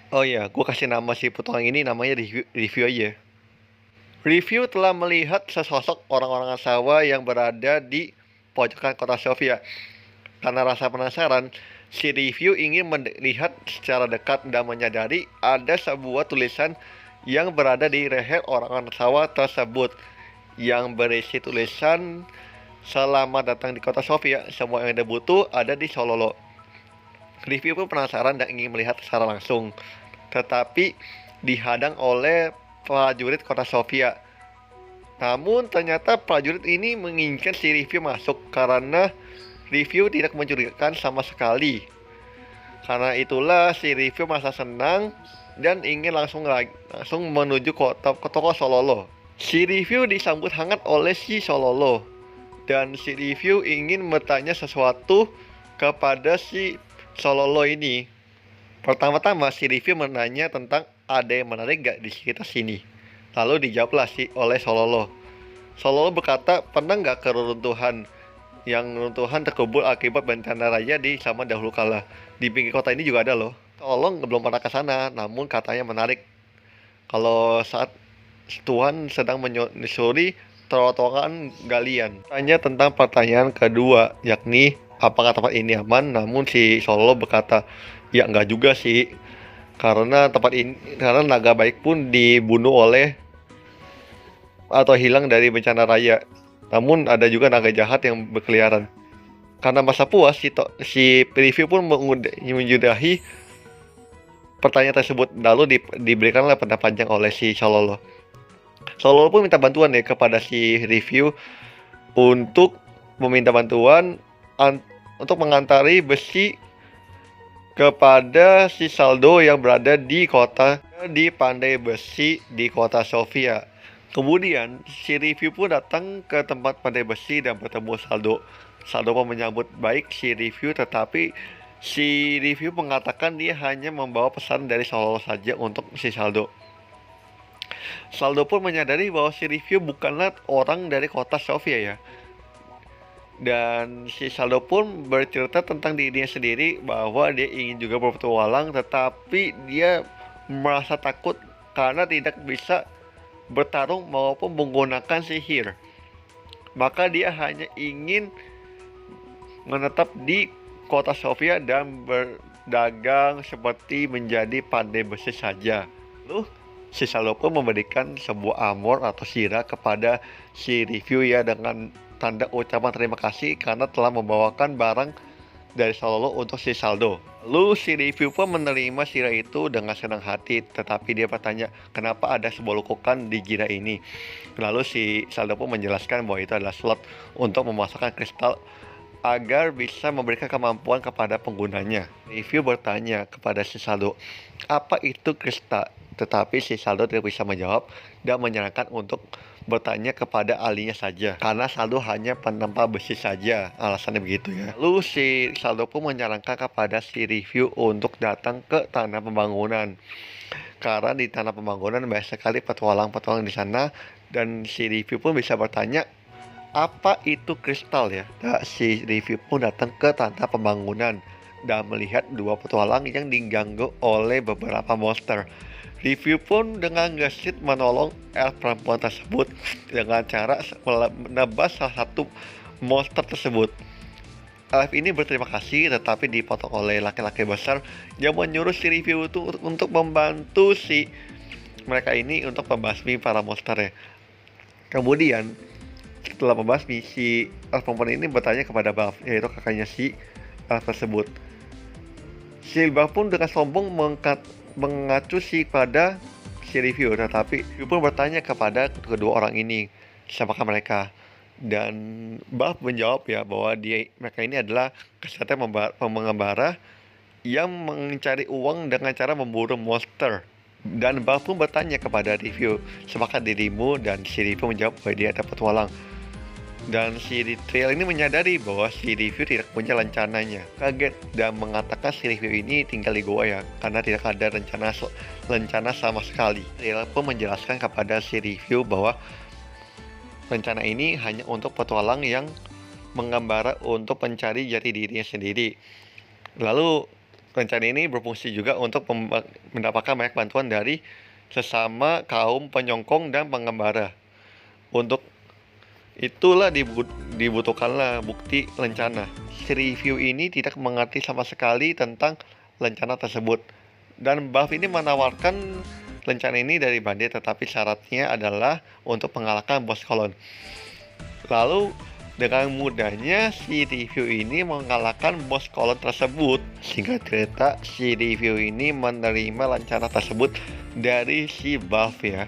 Oh iya, gue kasih nama si petualang ini namanya review aja. Review telah melihat sesosok orang-orang Asawa yang berada di pojokan kota Sofia. Karena rasa penasaran, si review ingin melihat secara dekat dan menyadari ada sebuah tulisan yang berada di leher orang-orang Asawa tersebut yang berisi tulisan selamat datang di kota Sofia, semua yang Anda butuh ada di Sololo. Review pun penasaran dan ingin melihat secara langsung, tetapi dihadang oleh prajurit kota Sofia. Namun ternyata prajurit ini menginginkan si review masuk karena review tidak mencurigakan sama sekali. Karena itulah si review merasa senang dan ingin langsung menuju ke toko Sololo. Si review disambut hangat oleh si Sololo dan si review ingin bertanya sesuatu kepada si Sololo ini. Pertama-tama si review menanya tentang ada yang menarik gak di sekitar sini. Lalu dijawablah oleh Sololo. Sololo berkata pernah gak ke reruntuhan yang runtuhan terkubur akibat bencana raya di zaman dahulu kala. Di pinggir kota ini juga ada loh. Tolong belum pernah ke sana, namun katanya menarik. Kalau saat Tuhan sedang menyusuri terowongan galian. Tanya tentang pertanyaan kedua, yakni apakah tempat ini aman? Namun si Sololo berkata, ya enggak juga sih. Karena karena naga baik pun dibunuh oleh atau hilang dari bencana raya. Namun ada juga naga jahat yang berkeliaran. Karena masa puas, si preview pun menyudahi pertanyaan tersebut. Lalu diberikanlah pendapat panjang oleh si Sololo. Sololo pun minta bantuan ya kepada si review untuk meminta bantuan untuk mengantari besi kepada si Saldo yang berada di pandai besi di kota Sofia. Kemudian si review pun datang ke tempat pandai besi dan bertemu Saldo. Saldo pun menyambut baik si review, tetapi si review mengatakan dia hanya membawa pesan dari Sololo saja untuk si Saldo. Saldo pun menyadari bahwa si review bukanlah orang dari kota Sofia ya. Dan si Saldo pun bercerita tentang dirinya sendiri bahwa dia ingin juga berpetualang, tetapi dia merasa takut karena tidak bisa bertarung maupun menggunakan sihir. Maka dia hanya ingin menetap di kota Sofia dan berdagang seperti menjadi pandai besi saja. Lalu si Saldo pun memberikan sebuah amor atau sirah kepada si review ya dengan tanda ucapan terima kasih karena telah membawakan barang dari Sololo untuk si Saldo. Lalu si review pun menerima sirah itu dengan senang hati, tetapi dia bertanya kenapa ada sebuah lekukan di gira ini. Lalu si Saldo pun menjelaskan bahwa itu adalah slot untuk memasukkan kristal agar bisa memberikan kemampuan kepada penggunanya. Review bertanya kepada si Saldo, apa itu kristal? Tetapi si Saldo tidak bisa menjawab dan menyarankan untuk bertanya kepada ahlinya saja karena Saldo hanya penempa besi saja, alasannya begitu ya. Lalu si Saldo pun menyarankan kepada si review untuk datang ke tanah pembangunan karena di tanah pembangunan banyak sekali petualang-petualang di sana dan si review pun bisa bertanya apa itu kristal ya. Nah, si review pun datang ke tanah pembangunan dan melihat dua petualang yang diganggu oleh beberapa monster. Review pun dengan gesit menolong elf perempuan tersebut dengan cara menebas salah satu monster tersebut. Elf ini berterima kasih tetapi dipotong oleh laki-laki besar yang menyuruh si review itu untuk membantu si mereka ini untuk membasmi para monster ya. Kemudian setelah membasmi, si elf perempuan ini bertanya kepada Buff, yaitu kakaknya si elf tersebut. Si Buff pun dengan sombong mengacu pada si review, tetapi review pun bertanya kepada kedua orang ini siapakah mereka, dan Buff menjawab ya bahwa mereka ini adalah kesatria pengembara yang mencari uang dengan cara memburu monster. Dan Buff pun bertanya kepada review siapakah dirimu, dan si review menjawab bahwa dia ada petualang. Dan si Trail ini menyadari bahwa si review tidak punya rencananya. Kaget dan mengatakan si review ini tinggal di goa ya, karena tidak ada rencana sama sekali. Trail pun menjelaskan kepada si review bahwa rencana ini hanya untuk petualang yang mengembara untuk mencari jati dirinya sendiri. Lalu rencana ini berfungsi juga untuk mendapatkan banyak bantuan dari sesama kaum penyongkong dan pengembara. Untuk itulah dibutuhkanlah bukti lencana. Si review ini tidak mengerti sama sekali tentang lencana tersebut. Dan Buff ini menawarkan lencana ini dari Bandit, tetapi syaratnya adalah untuk mengalahkan bos kolon. Lalu dengan mudahnya si review ini mengalahkan bos kolon tersebut. Singkat cerita, si review ini menerima lencana tersebut dari si Buff ya.